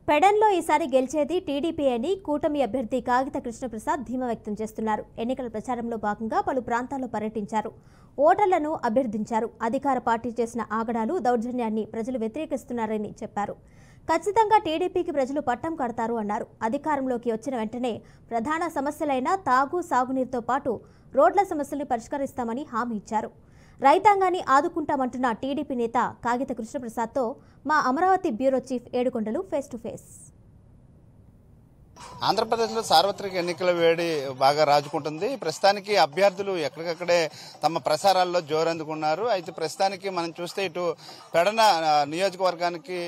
పెడన్లో ఈసారి గెలిచేది టీడీపీ అని కూటమి అభ్యర్థి కాగిత కృష్ణప్రసాద్ ధీమా వ్యక్తం చేస్తున్నారు. ఎన్నికల ప్రచారంలో భాగంగా పలు ప్రాంతాల్లో పర్యటించారు. ఓటర్లను అభ్యర్థించారు. అధికార పార్టీ చేసిన ఆగడాలు, దౌర్జన్యాన్ని ప్రజలు వ్యతిరేకిస్తున్నారని చెప్పారు. ఖచ్చితంగా టీడీపీకి ప్రజలు పట్టం కడతారు అన్నారు. అధికారంలోకి వచ్చిన వెంటనే ప్రధాన సమస్యలైన తాగు, సాగునీరుతో పాటు రోడ్ల సమస్యల్ని పరిష్కరిస్తామని హామీ ఇచ్చారు. రైతాంగాన్ని ఆదుకుంటామంటున్న టీడీపీ నేత కాగిత కృష్ణప్రసాద్తో మా Amaravati bureau chief Yedukondalu face to face. ఆంధ్రప్రదేశ్లో సార్వత్రిక ఎన్నికల వేడి బాగా రాజుకుంటుంది. ప్రస్తుతానికి అభ్యర్థులు ఎక్కడికక్కడే తమ ప్రసారాల్లో జోరందుకున్నారు. అయితే ప్రస్తుతానికి మనం చూస్తే ఇటు పెడన నియోజకవర్గానికి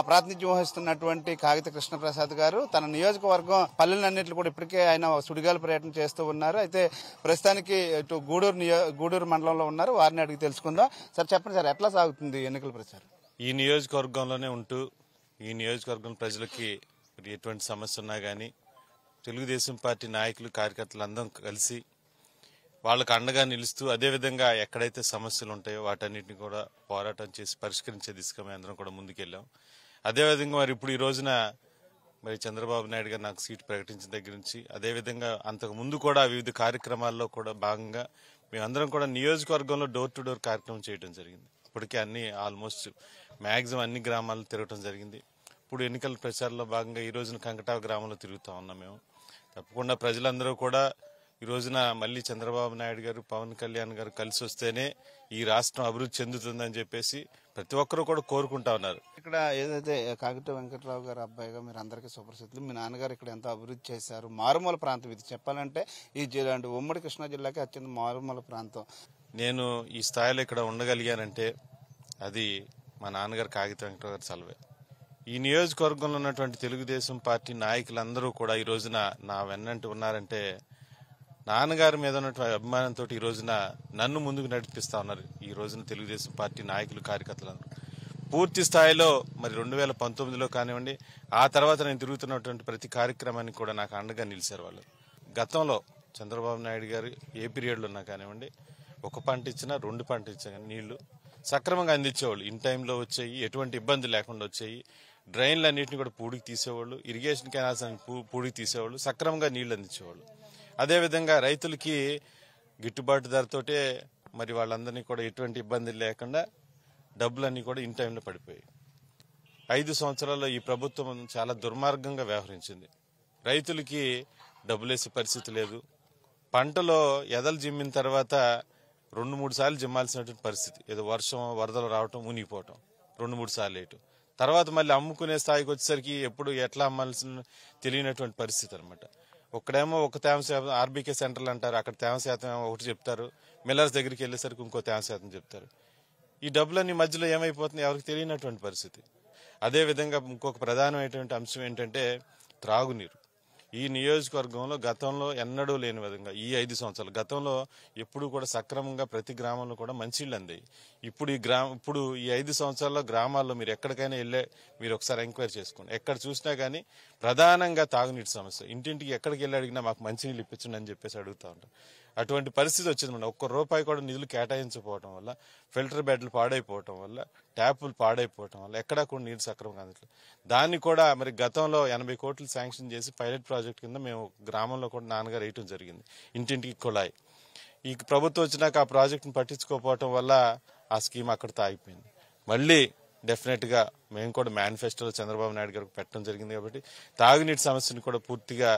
ప్రాతినిధ్యం వహిస్తున్నటువంటి కాగిత కృష్ణప్రసాద్ గారు తన నియోజకవర్గం పల్లెలన్నింటిలో కూడా ఇప్పటికే ఆయన సుడిగాలి పర్యటన చేస్తూ ఉన్నారు. అయితే ప్రస్తుతానికి ఇటు గూడూరు మండలంలో ఉన్నారు. వారిని అడిగి తెలుసుకుందాం. సార్ చెప్పండి సార్, ఎట్లా సాగుతుంది ఎన్నికల ప్రచారం? ఈ నియోజకవర్గంలోనే ఉంటూ ఈ నియోజకవర్గం ప్రజలకి ఎటువంటి సమస్య ఉన్నా కానీ తెలుగుదేశం పార్టీ నాయకులు, కార్యకర్తలు అందరం కలిసి వాళ్ళకు అండగా నిలుస్తూ అదేవిధంగా ఎక్కడైతే సమస్యలు ఉంటాయో వాటన్నిటిని కూడా పోరాటం చేసి పరిష్కరించే దిశగా మేము అందరం కూడా ముందుకెళ్ళాం. అదేవిధంగా మరి ఇప్పుడు ఈ రోజున మరి చంద్రబాబు నాయుడు గారు నాకు సీటు ప్రకటించిన దగ్గర నుంచి అదేవిధంగా అంతకు ముందు కూడా వివిధ కార్యక్రమాల్లో కూడా భాగంగా మేమందరం కూడా నియోజకవర్గంలో డోర్ టు డోర్ కార్యక్రమం చేయడం జరిగింది. ఇప్పటికే ఆల్మోస్ట్ మ్యాక్సిమం అన్ని గ్రామాల్లో తిరగటం జరిగింది. ఇప్పుడు ఎన్నికల ప్రచారంలో భాగంగా ఈ రోజున కంకటావ గ్రామంలో తిరుగుతా ఉన్నాం. మేము తప్పకుండా ప్రజలందరూ కూడా ఈ రోజున మళ్ళీ చంద్రబాబు నాయుడు గారు, పవన్ కళ్యాణ్ గారు కలిసి వస్తేనే ఈ రాష్ట్రం అభివృద్ధి చెందుతుందని చెప్పేసి ప్రతి ఒక్కరూ కూడా కోరుకుంటా ఉన్నారు. ఇక్కడ ఏదైతే కాగిత వెంకటరావు గారు అబ్బాయిగా మీరు అందరికీ సుప్రసిద్ధులు. మీ నాన్నగారు ఇక్కడ ఎంత అభివృద్ధి చేశారు. మారుమూల ప్రాంతం ఇది చెప్పాలంటే ఈ జిల్లా అంటే ఉమ్మడి కృష్ణా జిల్లాకి అత్యంత మారుమూల ప్రాంతం. నేను ఈ స్థాయిలో ఇక్కడ ఉండగలిగానంటే అది మా నాన్నగారు కాగిత వెంకటరావు గారు చలవే. ఈ నియోజకవర్గంలో ఉన్నటువంటి తెలుగుదేశం పార్టీ నాయకులందరూ కూడా ఈ రోజున నా వెన్నంటి ఉన్నారంటే నాన్నగారి మీద ఉన్నటువంటి అభిమానంతో ఈ రోజున నన్ను ముందుకు నడిపిస్తా ఉన్నారు. ఈ రోజున తెలుగుదేశం పార్టీ నాయకులు, కార్యకర్తలందరూ పూర్తి స్థాయిలో మరి 2019లో కానివ్వండి, ఆ తర్వాత నేను తిరుగుతున్నటువంటి ప్రతి కార్యక్రమానికి కూడా నాకు అండగా నిలిచారు వాళ్ళు. గతంలో చంద్రబాబు నాయుడు గారు ఏ పీరియడ్లో ఉన్నా కానివ్వండి, ఒక పంట ఇచ్చినా 2 పంట ఇచ్చినా నీళ్లు సక్రమంగా అందించేవాళ్ళు. ఇన్ టైంలో వచ్చాయి, ఎటువంటి ఇబ్బంది లేకుండా వచ్చాయి. డ్రైన్లు అన్నింటినీ కూడా పూడికి తీసేవాళ్ళు, ఇరిగేషన్ కెనాల్స్ పూడికి తీసేవాళ్ళు, సక్రమంగా నీళ్లు అందించేవాళ్ళు. అదేవిధంగా రైతులకి గిట్టుబాటు ధరతోటే మరి వాళ్ళందరినీ కూడా ఎటువంటి ఇబ్బంది లేకుండా డబ్బులన్నీ కూడా ఇన్ టైంలో పడిపోయాయి. 5 సంవత్సరాల్లో ఈ ప్రభుత్వం చాలా దుర్మార్గంగా వ్యవహరించింది. రైతులకి డబ్బులేసే పరిస్థితి లేదు. పంటలో ఎదలు జిమ్మిన తర్వాత 2-3 సార్లు జిమ్మాల్సినటువంటి పరిస్థితి. ఏదో వర్షం, వరదలు రావటం, మునిగిపోవటం 2-3 సార్లు వేయటం. తర్వాత మళ్ళీ అమ్ముకునే స్థాయికి వచ్చేసరికి ఎప్పుడు ఎట్లా అమ్మాల్సిన తెలియనటువంటి పరిస్థితి అనమాట. ఒక్కడేమో ఒక తేమ శాతం ఆర్బీకే సెంటర్లు అంటారు, అక్కడ తేమ శాతం ఒకటి చెప్తారు, మిల్లర్స్ దగ్గరికి వెళ్ళేసరికి ఇంకో తేమ శాతం చెప్తారు. ఈ డబ్బులన్నీ మధ్యలో ఏమైపోతుంది ఎవరికి తెలియనటువంటి పరిస్థితి. అదేవిధంగా ఇంకొక ప్రధానమైనటువంటి అంశం ఏంటంటే త్రాగునీరు. ఈ నియోజకవర్గంలో గతంలో ఎన్నడూ లేని విధంగా ఈ 5 సంవత్సరాలు గతంలో ఎప్పుడు కూడా సక్రమంగా ప్రతి గ్రామంలో కూడా మంచినీళ్ళు అందాయి. ఇప్పుడు ఈ 5 సంవత్సరాల్లో గ్రామాల్లో మీరు ఎక్కడికైనా మీరు ఒకసారి ఎంక్వైరీ చేసుకోండి. ఎక్కడ చూసినా కానీ ప్రధానంగా తాగునీటి సమస్య. ఇంటింటికి ఎక్కడికి వెళ్ళి అడిగినా మాకు మంచినీళ్ళు ఇప్పించండి అని చెప్పేసి అడుగుతూ ఉంటారు. అటువంటి పరిస్థితి వచ్చిందన్నమాట. ₹1 కూడా నిధులు కేటాయించకపోవడం వల్ల, ఫిల్టర్ బెడ్లు పాడైపోవటం వల్ల, ట్యాపులు పాడైపోవటం వల్ల ఎక్కడా కూడా నీరు సక్రమంగా అందట్లేదు. దాన్ని కూడా మరి గతంలో 80 కోట్లు శాంక్షన్ చేసి పైలట్ ప్రాజెక్ట్ కింద మేము గ్రామంలో కూడా నాన్నగారు వేయటం జరిగింది. ఇంటింటికి కుళాయి. ఈ ప్రభుత్వం వచ్చినాక ఆ ప్రాజెక్టును పట్టించుకోకపోవటం వల్ల ఆ స్కీమ్ అక్కడితో ఆగిపోయింది. మళ్ళీ డెఫినెట్ గా మేము కూడా మేనిఫెస్టోలో చంద్రబాబు నాయుడు గారికి పెట్టడం జరిగింది. కాబట్టి తాగునీటి సమస్యను కూడా పూర్తిగా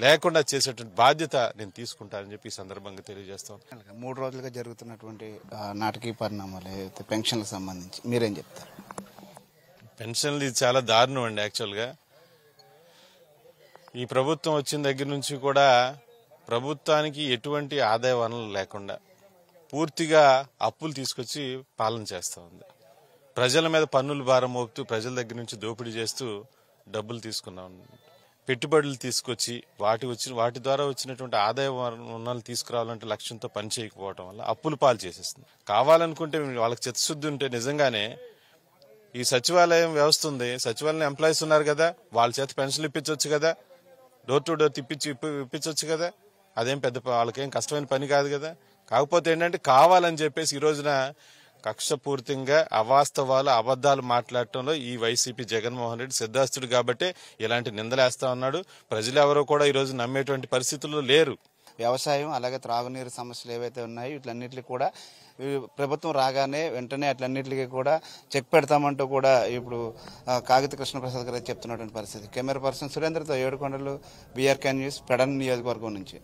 లేకుండా చేసేటువంటి బాధ్యత నేను తీసుకుంటానని చెప్పి ఈ సందర్భంగా తెలియజేస్తాం. 3 రోజులుగా జరుగుతున్నటువంటి నాటకీయ పరిణామాలు ఏదైతే పెన్షన్లకు సంబంధించి మీరేం చెప్తారు? పెన్షన్లు ఇది చాలా దారుణం అండి. యాక్చువల్గా ఈ ప్రభుత్వం వచ్చిన దగ్గర నుంచి కూడా ప్రభుత్వానికి ఎటువంటి ఆదాయ వనరులు లేకుండా పూర్తిగా అప్పులు తీసుకొచ్చి పాలన చేస్తూ ఉంది. ప్రజల మీద పన్నుల భారం మోపుతూ ప్రజల దగ్గర నుంచి దోపిడీ చేస్తూ డబ్బులు తీసుకున్నాం. పెట్టుబడులు తీసుకొచ్చి వాటి ద్వారా వచ్చినటువంటి ఆదాయ వనరులు తీసుకురావాలంటే లక్ష్యంతో పని చేయకపోవడం వల్ల అప్పులు పాలు చేసేస్తుంది. కావాలనుకుంటే వాళ్ళకి చిత్తశుద్ధి ఉంటే నిజంగానే ఈ సచివాలయం వ్యవస్థ ఉంది, సచివాలయం ఎంప్లాయీస్ ఉన్నారు కదా, వాళ్ళ చేత పెన్షన్లు ఇప్పించవచ్చు కదా, డోర్ టు డోర్ ఇప్పించవచ్చు కదా. అదేం పెద్ద వాళ్ళకేం కష్టమైన పని కాదు కదా. కాకపోతే ఏంటంటే కావాలని చెప్పేసి ఈ రోజున కక్షపూర్తిగా అవాస్తవాలు అబద్దాలు మాట్లాడటంలో ఈ వైసీపీ జగన్మోహన్ రెడ్డి సిద్ధాస్తుడు కాబట్టే ఇలాంటి నిందలేస్తా ఉన్నాడు. ప్రజలు ఎవరో కూడా ఈ రోజు నమ్మేటువంటి పరిస్థితుల్లో లేరు. వ్యవసాయం అలాగే త్రాగునీరు సమస్యలు ఏవైతే ఉన్నాయో వీటన్నిటికీ కూడా ప్రభుత్వం రాగానే వెంటనే అట్లన్నిటికీ కూడా చెక్ పెడతామంటూ కూడా ఇప్పుడు కాగిత కృష్ణప్రసాద్ గారు చెప్తున్నటువంటి పరిస్థితి. కెమెరా పర్సన్ సురేంద్రతో ఏడుకొండలు, బీఆర్కే న్యూస్, పెడన్ నియోజకవర్గం నుంచి.